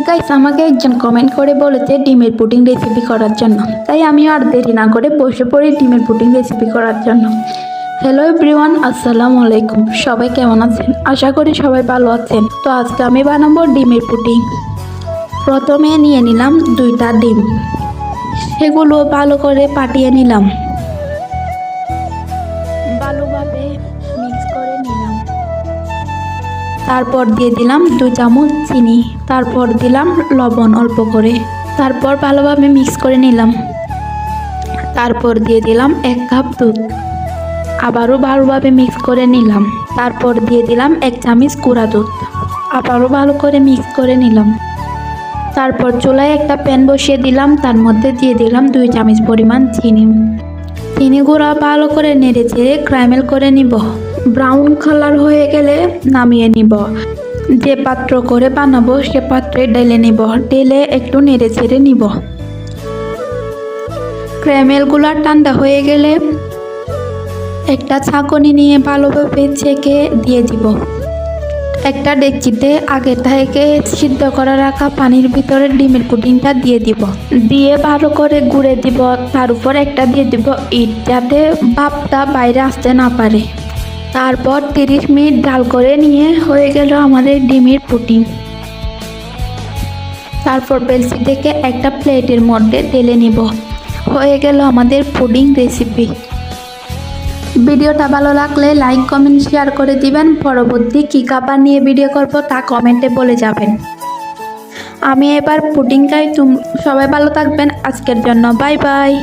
Guys, আমাকে একজন comment করে বলেছে ডিমের পুডিং রেসিপি করার জন্য, তাই আমি আর দেরি না করে বসে পড়ি ডিমের পুডিং রেসিপি করার জন্য। হ্যালো এভরিওয়ান, আসসালামু আলাইকুম। সবাই কেমন আছেন? আশা করি সবাই ভালো আছেন। তো আজকে আমি বানাবো ডিমের পুডিং। প্রথমে নিয়ে নিলাম 2টা ডিম, সেগুলো ভালো করে ফাটিয়ে নিলাম, ভালোভাবে মিক্স করে নিলাম। তারপর দিয়ে দিলাম 2 চামচ চিনি, তারপর দিলাম লবণ অল্প করে, তারপর ভালোভাবে মিক্স করে নিলাম। তারপর দিয়ে দিলাম 1 কাপ দুধ, আবারও ভালোভাবে মিক্স করে নিলাম। তারপর দিয়ে দিলাম 1 চামচ গুঁড়া দুধ, আবারও ভালো করে মিক্স করে নিলাম। তারপর চুলায় একটা প্যান বসিয়ে দিলাম, তার মধ্যে দিয়ে দিলাম 2 চামচ পরিমাণ চিনি গুঁড়া ভালো করে নেড়ে চেড়ে ক্যারামেল করে নিব। ব্রাউন কালার হয়ে গেলে নামিয়ে নিব। যে পাত্র করে বানাবো সে পাত্রে ঢেলে নিব, ঢেলে একটু নেড়ে চেড়ে নিব। ক্যারামেলগুলো ঠান্ডা হয়ে গেলে একটা ছাঁকনি নিয়ে ভালোভাবে ছেঁকে দিয়ে দিব। একটা ডেকচিতে আগে থেকে সিদ্ধ করে রাখা পানির ভিতরে ডিমের পুডিংটা দিয়ে দিব, দিয়ে ভালো করে গুঁড়ে দিব। তার উপর একটা দিয়ে দিব ইট, যাতে ভাপটা বাইরে আসতে না পারে। তারপর 30 মিনিট জাল করে নিয়ে হয়ে গেল আমাদের ডিমের পুডিং। তারপর বেলচি থেকে একটা প্লেটের মধ্যে ঢেলে নিব। হয়ে গেল আমাদের পুডিং রেসিপি। ভিডিওটা ভালো লাগলে লাইক কমেন্ট শেয়ার করে দিবেন। পরবর্তী কী খাবার নিয়ে ভিডিও করব তা কমেন্টে বলে যাবেন। আমি এবার পুডিং খাই। সবাই ভালো থাকবেন। আজকের জন্য বাই বাই।